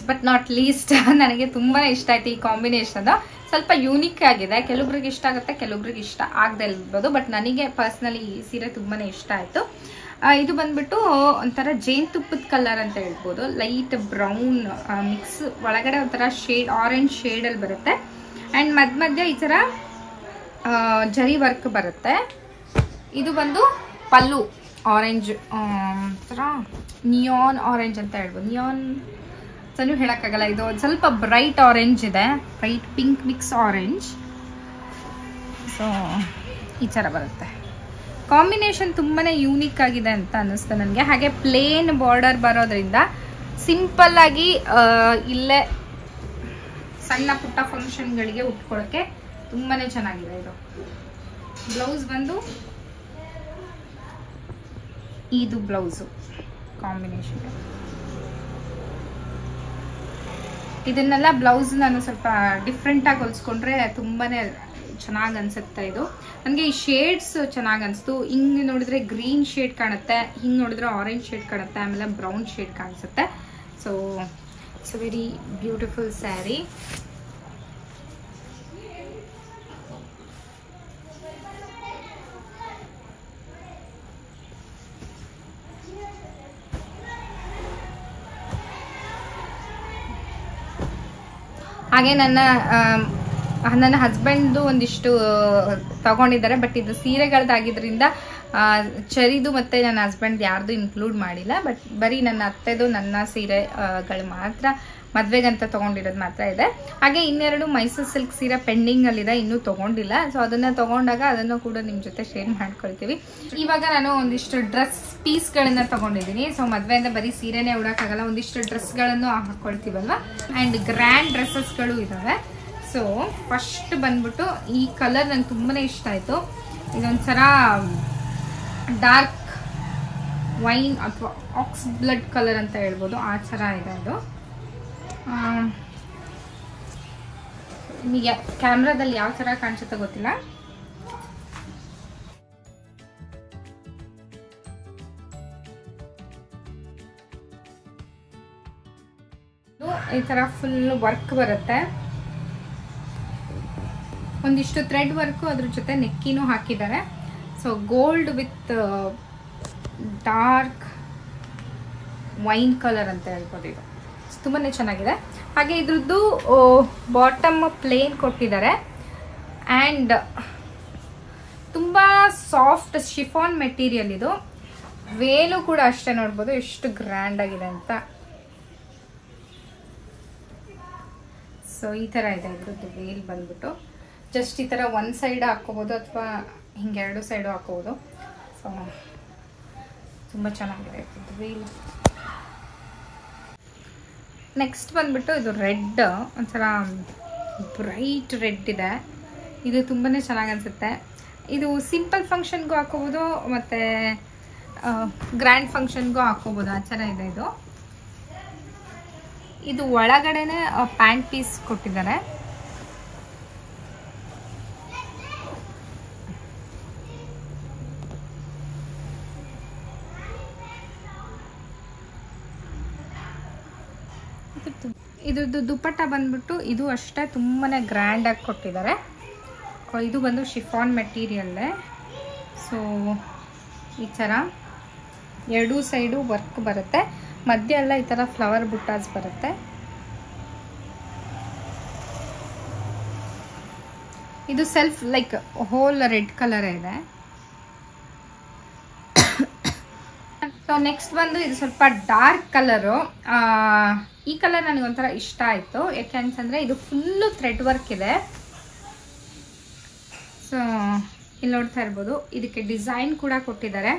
ಬಟ್ ನಾಟ್ ಲೀಸ್ಟ್, ನನಗೆ ತುಂಬಾ ಇಷ್ಟ ಆಯ್ತು ಈ ಕಾಂಬಿನೇಷನ್. ಸ್ವಲ್ಪ ಯೂನಿಕ್ ಆಗಿದೆ, ಕೆಲವೊಬ್ರಿಗೆ ಇಷ್ಟ ಆಗುತ್ತೆ, ಕೆಲವೊಬ್ರಿಗೆ ಇಷ್ಟ ಆಗದೆ ಇರ್ಬೋದು. ಬಟ್ ನನಗೆ ಪರ್ಸ್ನಲಿ ಈ ಸೀರೆ ತುಂಬಾನೇ ಇಷ್ಟ ಆಯ್ತು. ಇದು ಬಂದ್ಬಿಟ್ಟು ಒಂಥರ ಜೇನುತುಪ್ಪದ ಕಲರ್ ಅಂತ ಹೇಳ್ಬೋದು, ಲೈಟ್ ಬ್ರೌನ್ ಮಿಕ್ಸ್. ಒಳಗಡೆ ಒಂಥರ ಶೇಡ್ ಆರೆಂಜ್ ಶೇಡಲ್ಲಿ ಬರುತ್ತೆ. ಆ್ಯಂಡ್ ಮಧ್ಯ ಈ ಥರ ಜರಿ ವರ್ಕ್ ಬರುತ್ತೆ. ಇದು ಬಂದು ಪಲ್ಲು ಆರೆಂಜ್, ಒಂಥರ ನಿಯಾನ್ ಆರೆಂಜ್ ಅಂತ ಹೇಳ್ಬೋದು. ನಿಯಾನ್ ನೀವು ಹೇಳಕ್ಕಾಗಲ್ಲ, ಇದು ಒಂದು ಸ್ವಲ್ಪ ಬ್ರೈಟ್ ಆರೆಂಜ್ ಇದೆ, bright pink mix orange. So ಈ ಥರ ಬರುತ್ತೆ. ಕಾಂಬಿನೇಷನ್ ತುಂಬಾನೇ ಯೂನಿಕ್ ಆಗಿದೆ ಅಂತ ಅನ್ನಿಸ್ತು ನನಗೆ. ಹಾಗೆ ಪ್ಲೇನ್ ಬಾರ್ಡರ್ ಬರೋದ್ರಿಂದ ಸಿಂಪಲ್ ಆಗಿ ಇಲ್ಲೇ ಸಣ್ಣ ಪುಟ್ಟ ಫಂಕ್ಷನ್ಗಳಿಗೆ ಉಟ್ಕೊಳ್ಳೋಕ್ಕೆ ತುಂಬಾನೇ ಚೆನ್ನಾಗಿದೆ. ಇದು ಬ್ಲೌಸ್ ಬಂದು ಇದು ಬ್ಲೌಸು. ಕಾಂಬಿನೇಷನ್. ಇದನ್ನೆಲ್ಲ ಬ್ಲೌಸ್ ನಾನು ಸ್ವಲ್ಪ ಡಿಫ್ರೆಂಟಾಗಿ ಹೊಲಿಸ್ಕೊಂಡ್ರೆ ತುಂಬಾ ಚೆನ್ನಾಗಿ ಅನ್ಸುತ್ತೆ. ಇದು ನನಗೆ ಈ ಶೇಡ್ಸ್ ಚೆನ್ನಾಗಿ ಅನಿಸ್ತು. ಹಿಂಗೆ ನೋಡಿದ್ರೆ ಗ್ರೀನ್ ಶೇಡ್ ಕಾಣುತ್ತೆ, ಹಿಂಗೆ ನೋಡಿದ್ರೆ ಆರೆಂಜ್ ಶೇಡ್ ಕಾಣುತ್ತೆ, ಆಮೇಲೆ ಬ್ರೌನ್ ಶೇಡ್ ಕಾಣಿಸುತ್ತೆ. So it's a very beautiful sari. ಹಾಗೆ ನನ್ನ ಹಸ್ಬೆಂಡ್ದು ಒಂದಿಷ್ಟು ತಗೊಂಡಿದ್ದಾರೆ, ಬಟ್ ಇದು ಸೀರೆಗಳದ್ದಾಗಿದ್ರಿಂದ ಚರಿದು ಮತ್ತೆ ನನ್ನ ಹಸ್ಬೆಂಡ್ ಯಾರ್ದು ಇನ್ಕ್ಲೂಡ್ ಮಾಡಿಲ್ಲ. ಬಟ್ ಬರೀ ನನ್ನ ಅತ್ತೆದು ನನ್ನ ಸೀರೆಗಳು ಮಾತ್ರ ಮದ್ವೆಗಂತ ತಗೊಂಡಿರೋದು ಮಾತ್ರ ಇದೆ. ಹಾಗೆ ಇನ್ನೆರಡು ಮೈಸೂರು ಸಿಲ್ಕ್ ಸೀರೆ ಪೆಂಡಿಂಗ್ ಅಲ್ಲಿದೆ, ಇನ್ನೂ ತಗೊಂಡಿಲ್ಲ. ಸೊ ಅದನ್ನ ತಗೊಂಡಾಗ ಅದನ್ನು ಕೂಡ ನಿಮ್ ಜೊತೆ ಶೇರ್ ಮಾಡ್ಕೊಳ್ತೀವಿ. ಇವಾಗ ನಾನು ಒಂದಿಷ್ಟು ಡ್ರೆಸ್ ಪೀಸ್ಗಳನ್ನ ತಗೊಂಡಿದ್ದೀನಿ. ಸೊ ಮದ್ವೆಯಿಂದ ಬರೀ ಸೀರೆನೇ ಉಡಕ್ಕಾಗಲ್ಲ, ಒಂದಿಷ್ಟು ಡ್ರೆಸ್ಗಳನ್ನು ಹಾಕೊಳ್ತೀವಲ್ವಾ. ಅಂಡ್ ಗ್ರ್ಯಾಂಡ್ ಡ್ರೆಸ್ಸಸ್ಗಳು ಇದಾವೆ. ಸೊ ಫಸ್ಟ್ ಬಂದ್ಬಿಟ್ಟು ಈ ಕಲರ್ ನಂಗೆ ತುಂಬಾನೇ ಇಷ್ಟ ಆಯ್ತು. ಇದೊಂಥರ ಡಾರ್ಕ್ ವೈನ್ ಅಥವಾ ಆಕ್ಸ್ ಬ್ಲಡ್ ಕಲರ್ ಅಂತ ಹೇಳ್ಬೋದು, ಆ ಥರ ಇದೆ ಇದು. ನಿಮಗೆ ಕ್ಯಾಮ್ರಾದಲ್ಲಿ ಯಾವ ಥರ ಕಾಣಿಸುತ್ತೆ ಗೊತ್ತಿಲ್ಲ. ಈ ಥರ ಫುಲ್ ವರ್ಕ್ ಬರುತ್ತೆ, ಒಂದಿಷ್ಟು ಥ್ರೆಡ್ ವರ್ಕು, ಅದ್ರ ಜೊತೆ ನೆಕ್ಕಿನೂ ಹಾಕಿದ್ದಾರೆ. So gold with dark wine colour ಅಂತ ಹೇಳ್ಬೋದು. ಇದು ತುಂಬಾ ಚೆನ್ನಾಗಿದೆ. ಹಾಗೆ ಇದ್ರದ್ದು ಬಾಟಮ್ ಪ್ಲೇನ್ ಕೊಟ್ಟಿದ್ದಾರೆ ಆ್ಯಂಡ್ ತುಂಬ ಸಾಫ್ಟ್ ಶಿಫಾನ್ ಮೆಟೀರಿಯಲ್ ಇದು. ವೇಲು ಕೂಡ ಅಷ್ಟೇ, ನೋಡ್ಬೋದು ಎಷ್ಟು ಗ್ರ್ಯಾಂಡ್ ಆಗಿದೆ ಅಂತ. ಸೊ ಈ ಥರ ಇದೆ ಇದ್ರದ್ದು ವೇಲ್ ಬಂದ್ಬಿಟ್ಟು. ಜಸ್ಟ್ ಈ ಥರ ಒಂದು ಸೈಡ್ ಹಾಕ್ಕೋಬೋದು ಅಥವಾ ಹಿಂಗೆ ಎರಡು ಸೈಡು ಹಾಕ್ಕೋಬೋದು. ಸೊ ತುಂಬ ಚೆನ್ನಾಗಿದೆ ಇದ್ರದ್ದು ವೇಲ್. ನೆಕ್ಸ್ಟ್ ಬಂದ್ಬಿಟ್ಟು ಇದು ರೆಡ್, ಒಂಥರ ಬ್ರೈಟ್ ರೆಡ್ ಇದೆ. ಇದು ತುಂಬಾ ಚೆನ್ನಾಗಿ ಅನಿಸುತ್ತೆ. ಇದು ಸಿಂಪಲ್ ಫಂಕ್ಷನ್ಗೂ ಹಾಕೋಬೋದು ಮತ್ತು ಗ್ರ್ಯಾಂಡ್ ಫಂಕ್ಷನ್ಗೂ ಹಾಕೋಬೋದು, ಆ ಥರ ಇದೆ ಇದು. ಇದು ಒಳಗಡೆನೆ ಪ್ಯಾಂಟ್ ಪೀಸ್ ಕೊಟ್ಟಿದ್ದಾರೆ. ಇದ್ರದ್ದು ದುಪ್ಪಟ್ಟ ಬಂದ್ಬಿಟ್ಟು ಇದು ಅಷ್ಟೇ ತುಂಬಾ ಗ್ರ್ಯಾಂಡ್ ಆಗಿ ಕೊಟ್ಟಿದ್ದಾರೆ. ಇದು ಬಂದು ಶಿಫಾನ್ ಮೆಟೀರಿಯಲ್ಲೇ. ಸೊ ಈ ಥರ ಎರಡೂ ಸೈಡು ವರ್ಕ್ ಬರುತ್ತೆ, ಮಧ್ಯ ಎಲ್ಲ ಈ ಥರ ಫ್ಲವರ್ ಬುಟ್ಟಾಸ್ ಬರುತ್ತೆ. ಇದು self like whole red colour ಇದೆ. ಸೊ ನೆಕ್ಸ್ಟ್ ಬಂದು ಇದು ಸ್ವಲ್ಪ ಡಾರ್ಕ್ ಕಲರು. ಈ ಕಲರ್ ನನಗೆ ಒಂಥರ ಇಷ್ಟ ಆಯಿತು, ಯಾಕೆ ಅಂತಂದರೆ ಇದು ಫುಲ್ಲು ಥ್ರೆಡ್ ವರ್ಕ್ ಇದೆ. ಸೊ ಇಲ್ಲಿ ನೋಡ್ತಾ ಇರ್ಬೋದು, ಇದಕ್ಕೆ ಡಿಸೈನ್ ಕೂಡ ಕೊಟ್ಟಿದ್ದಾರೆ.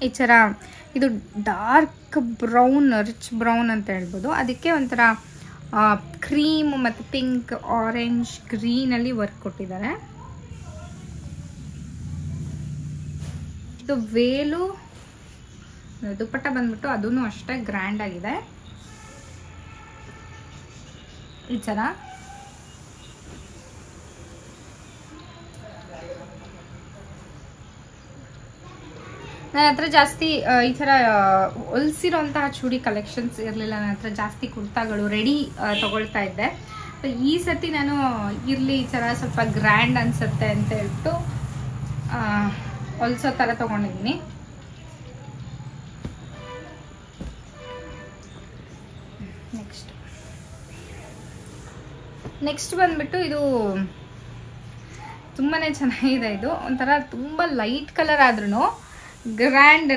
ಈ ಥರ ಇದು ಡಾರ್ಕ್ ಬ್ರೌನ್, ರಿಚ್ ಬ್ರೌನ್ ಅಂತ ಹೇಳ್ಬೋದು. ಅದಕ್ಕೆ ಒಂಥರ ಕ್ರೀಮ್ ಮತ್ತು ಪಿಂಕ್, ಆರೆಂಜ್, ಗ್ರೀನಲ್ಲಿ ವರ್ಕ್ ಕೊಟ್ಟಿದ್ದಾರೆ. ಇದು ವೇಲು ದುಪ್ಪಟ್ಟ ಬಂದ್ಬಿಟ್ಟು ಅದೂ ಅಷ್ಟೇ ಗ್ರ್ಯಾಂಡ್ ಆಗಿದೆ. ಈ ಥರ ನನ್ನ ಹತ್ರ ಜಾಸ್ತಿ ಈ ಥರ ಹೊಲಿಸಿರೋಂತಹ ಚೂಡಿ ಕಲೆಕ್ಷನ್ಸ್ ಇರಲಿಲ್ಲ. ನನ್ನ ಹತ್ರ ಜಾಸ್ತಿ ಕುರ್ತಾಗಳು ರೆಡಿ ತಗೊಳ್ತಾ ಇದ್ದೆ. ಈ ಸತಿ ನಾನು ಇರಲಿ ಈ ಥರ ಸ್ವಲ್ಪ ಗ್ರ್ಯಾಂಡ್ ಅನಿಸುತ್ತೆ ಅಂತ ಹೇಳ್ಬಿಟ್ಟು ಹೊಲಿಸೋ ಥರ ತೊಗೊಂಡಿದ್ದೀನಿ. ನೆಕ್ಸ್ಟ್ ಬಂದ್ಬಿಟ್ಟು ಇದು ತುಂಬಾ ಚೆನ್ನಾಗಿದೆ. ಇದು ಒಂಥರ ತುಂಬ ಲೈಟ್ ಕಲರ್ ಆದ್ರೂ ಗ್ರ್ಯಾಂಡ್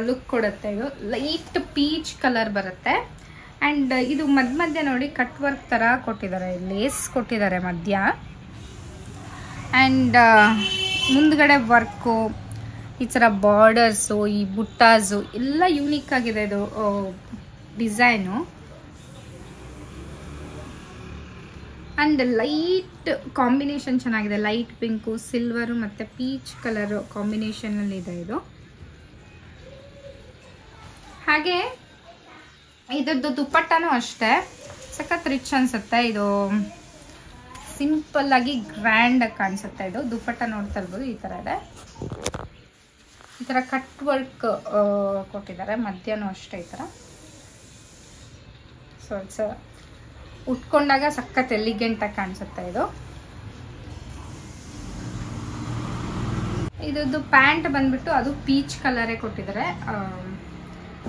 ಲುಕ್ ಕೊಡುತ್ತೆ. ಇದು ಲೈಟ್ ಪೀಚ್ ಕಲರ್ ಬರುತ್ತೆ. ಆ್ಯಂಡ್ ಇದು ಮಧ್ಯ ನೋಡಿ ಕಟ್ ವರ್ಕ್ ಥರ ಕೊಟ್ಟಿದ್ದಾರೆ, ಲೇಸ್ ಕೊಟ್ಟಿದ್ದಾರೆ ಮಧ್ಯ. ಆ್ಯಂಡ್ ಮುಂದ್ಗಡೆ ವರ್ಕು, ಈ ಥರ ಬಾರ್ಡರ್ಸು, ಈ ಬುಟ್ಟಾಸು ಎಲ್ಲ ಯೂನಿಕ್ ಆಗಿದೆ ಇದು ಡಿಸೈನು. ಆ್ಯಂಡ್ ಲೈಟ್ ಕಾಂಬಿನೇಷನ್ ಚೆನ್ನಾಗಿದೆ, ಲೈಟ್ ಪಿಂಕು, ಸಿಲ್ವರು ಮತ್ತು ಪೀಚ್ ಕಲರು ಕಾಂಬಿನೇಷನಲ್ಲಿ ಇದೆ ಇದು. ಹಾಗೆ ಇದ್ರದ್ದು ದುಪ್ಪಟ್ಟನೂ ಅಷ್ಟೇ ಸಖತ್ ರಿಚ್ ಅನ್ಸುತ್ತೆ. ಇದು ಸಿಂಪಲ್ ಆಗಿ ಗ್ರ್ಯಾಂಡ್ ಆಗಿ ಕಾಣಿಸುತ್ತೆ. ಇದು ದುಪ್ಪಟ್ಟ ನೋಡ್ತಾ ಇರ್ಬೋದು, ಈ ತರ ಇದೆ. ಈ ತರ ಕಟ್ ವರ್ಕ್ ಕೊಟ್ಟಿದ್ದಾರೆ. ಮಧ್ಯಾಹ್ನ ಅಷ್ಟೇ ಈ ತರ. ಸೊ ಇಟ್ಸ್ ಉಟ್ಕೊಂಡಾಗ ಸಖತ್ ಎಲಿಗೆಂಟ್ ಆಗಿ ಕಾಣಿಸುತ್ತೆ ಇದು. ಇದ್ದು ಪ್ಯಾಂಟ್ ಬಂದ್ಬಿಟ್ಟು ಅದು ಪೀಚ್ ಕಲರೇ ಕೊಟ್ಟಿದ್ದಾರೆ.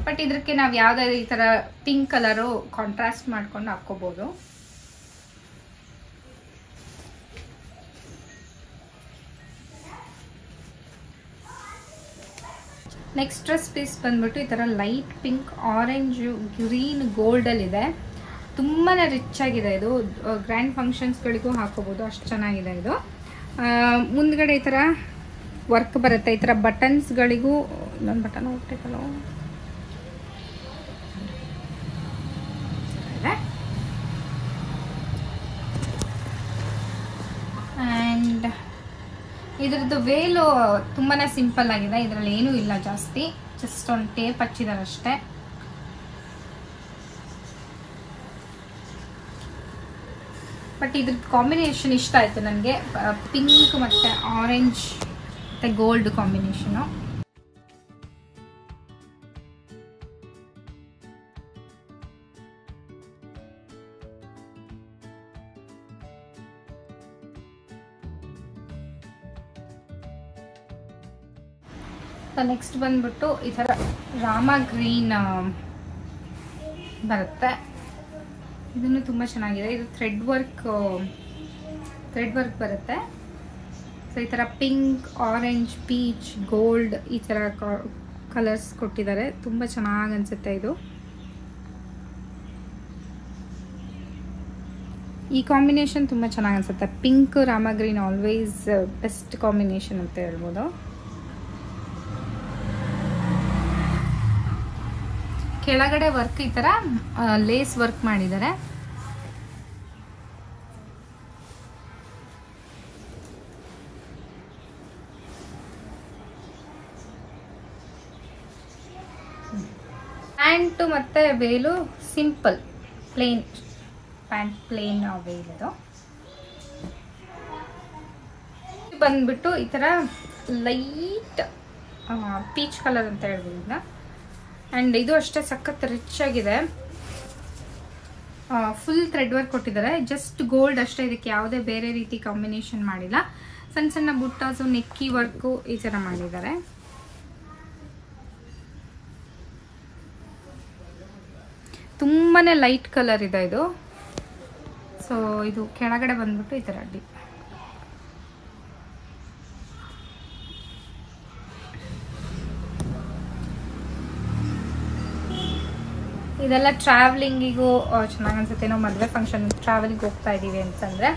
ಬಟ್ ಇದಕ್ಕೆ ನಾವು ಯಾವ್ದಾದ್ರು ಈ ತರ ಪಿಂಕ್ ಕಲರು ಕಾಂಟ್ರಾಸ್ಟ್ ಮಾಡ್ಕೊಂಡು ಹಾಕೋಬಹುದು. ನೆಕ್ಸ್ಟ್ ಡ್ರೆಸ್ ಪೀಸ್ ಬಂದ್ಬಿಟ್ಟು ಈ ತರ light pink, orange, green, gold ಅಲ್ಲಿ ಇದೆ. ತುಂಬಾನೇ ರಿಚ್ ಆಗಿದೆ ಇದು. ಗ್ರ್ಯಾಂಡ್ ಫಂಕ್ಷನ್ಸ್ಗಳಿಗೂ ಹಾಕೋಬಹುದು, ಅಷ್ಟು ಚೆನ್ನಾಗಿದೆ ಇದು. ಮುಂದ್ಗಡೆ ಈ ತರ ವರ್ಕ್ ಬರುತ್ತೆ. ಈ ತರ ಬಟನ್ಸ್ಗಳಿಗೂ ಇನ್ನೊಂದು ಬಟನ್ ಹೋಗ್ತೈತಲ್ಲ, ಆ್ಯಂಡ್ ಇದ್ರದ್ದು ವೇಲು ತುಂಬಾನೇ ಸಿಂಪಲ್ ಆಗಿದೆ. ಇದರಲ್ಲಿ ಏನೂ ಇಲ್ಲ ಜಾಸ್ತಿ, ಜಸ್ಟ್ ಒಂದು ಟೇಪ್ ಹಚ್ಚಿದ್ದಾರೆ ಅಷ್ಟೇ. ಬಟ್ ಇದ್ರ ಕಾಂಬಿನೇಷನ್ ಇಷ್ಟ ಆಯ್ತು ನನಗೆ. ಪಿಂಕ್ ಮತ್ತೆ ಆರೆಂಜ್ ಮತ್ತೆ ಗೋಲ್ಡ್ ಕಾಂಬಿನೇಷನು. ನೆಕ್ಸ್ಟ್ ಬಂದ್ಬಿಟ್ಟು ಈ ತರ ರಾಮ ಗ್ರೀನ್ ಬರುತ್ತೆ. ಇದನ್ನು ತುಂಬಾ ಚೆನ್ನಾಗಿದೆ. ಇದು ಥ್ರೆಡ್ ವರ್ಕ್ ಬರುತ್ತೆ. ಸೊ ಈ ತರ ಪಿಂಕ್, ಆರೆಂಜ್, ಪೀಚ್, ಗೋಲ್ಡ್ ಈ ತರ ಕಲರ್ಸ್ ಕೊಟ್ಟಿದ್ದಾರೆ. ತುಂಬಾ ಚೆನ್ನಾಗಿ ಅನ್ಸುತ್ತೆ ಇದು. ಈ ಕಾಂಬಿನೇಷನ್ ತುಂಬಾ ಚೆನ್ನಾಗಿ ಅನ್ಸುತ್ತೆ. Pink Rama green always best combination ಅಂತ ಹೇಳ್ಬೋದು. ಕೆಳಗಡೆ ವರ್ಕ್ ಈ ತರ ಲೇಸ್ ವರ್ಕ್ ಮಾಡಿದ್ದಾರೆ. ಪ್ಯಾಂಟ್ ಮತ್ತೆ veil simple plain pant, plain veil. ಇದು ಬಂದ್ಬಿಟ್ಟು ಈ ತರ ಲೈಟ್ ಪೀಚ್ ಕಲರ್ ಅಂತ ಹೇಳ್ಬೋದು. ಆ್ಯಂಡ್ ಇದು ಅಷ್ಟೇ ಸಖತ್ ರಿಚ್ ಆಗಿದೆ. ಫುಲ್ ಥ್ರೆಡ್ ವರ್ಕ್ ಕೊಟ್ಟಿದ್ದಾರೆ. ಜಸ್ಟ್ ಗೋಲ್ಡ್ ಅಷ್ಟೇ, ಇದಕ್ಕೆ ಯಾವುದೇ ಬೇರೆ ರೀತಿ ಕಾಂಬಿನೇಷನ್ ಮಾಡಿಲ್ಲ. ಸಣ್ಣ ಸಣ್ಣ ಬುಟ್ಟಾಸು, ನೆಕ್ಕಿ ವರ್ಕು ಈ ಥರ ಮಾಡಿದ್ದಾರೆ. ತುಂಬಾನೇ ಲೈಟ್ ಕಲರ್ ಇದೆ ಇದು. ಸೊ ಇದು ಕೆಳಗಡೆ ಬಂದ್ಬಿಟ್ಟು ಈ ಥರ ಡಿಪ್. ಇದೆಲ್ಲ ಟ್ರಾವೆಲಿಂಗಿಗೂ ಚೆನ್ನಾಗಿ ಅನ್ಸುತ್ತೆ. ನಾವು ಮದುವೆ ಫಂಕ್ಷನ್ ಟ್ರಾವೆಲ್ಗೆ ಹೋಗ್ತಾ ಇದ್ದೀವಿ ಅಂತಂದರೆ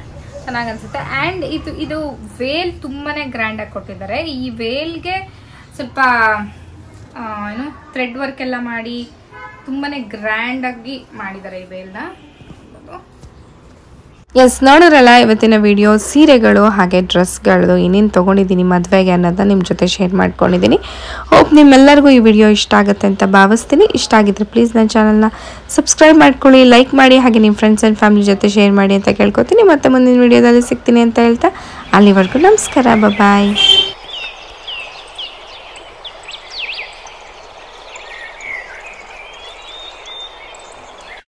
ಚೆನ್ನಾಗಿ ಅನ್ಸುತ್ತೆ. ಆ್ಯಂಡ್ ಇದು ವೇಲ್ ತುಂಬಾ ಗ್ರ್ಯಾಂಡಾಗಿ ಕೊಟ್ಟಿದ್ದಾರೆ. ಈ ವೇಲ್ಗೆ ಸ್ವಲ್ಪ ಏನು ಥ್ರೆಡ್ ವರ್ಕ್ ಎಲ್ಲ ಮಾಡಿ ತುಂಬಾ ಗ್ರ್ಯಾಂಡಾಗಿ ಮಾಡಿದ್ದಾರೆ ಈ ವೇಲ್ನ. ಎಸ್, ನೋಡಿದ್ರಲ್ಲ ಇವತ್ತಿನ ವಿಡಿಯೋ. ಸೀರೆಗಳು ಹಾಗೆ ಡ್ರೆಸ್ಗಳು ಏನೇನು ತೊಗೊಂಡಿದ್ದೀನಿ ಮದುವೆಗೆ ಅನ್ನೋದನ್ನ ನಿಮ್ಮ ಜೊತೆ ಶೇರ್ ಮಾಡ್ಕೊಂಡಿದ್ದೀನಿ. ಹೋಪ್ ನಿಮ್ಮೆಲ್ಲರಿಗೂ ಈ ವಿಡಿಯೋ ಇಷ್ಟ ಆಗುತ್ತೆ ಅಂತ ಭಾವಿಸ್ತೀನಿ. ಇಷ್ಟ ಆಗಿದ್ರೆ ಪ್ಲೀಸ್ ನನ್ನ ಚಾನಲ್ನ ಸಬ್ಸ್ಕ್ರೈಬ್ ಮಾಡ್ಕೊಳ್ಳಿ, ಲೈಕ್ ಮಾಡಿ, ಹಾಗೆ ನಿಮ್ಮ ಫ್ರೆಂಡ್ಸ್ ಆ್ಯಂಡ್ ಫ್ಯಾಮಿಲಿ ಜೊತೆ ಶೇರ್ ಮಾಡಿ ಅಂತ ಕೇಳ್ಕೊತೀನಿ. ಮತ್ತೆ ಮುಂದಿನ ವಿಡಿಯೋದಲ್ಲಿ ಸಿಗ್ತೀನಿ ಅಂತ ಹೇಳ್ತಾ ಅಲ್ಲಿವರೆಗೂ ನಮಸ್ಕಾರ, ಬಾಯ್.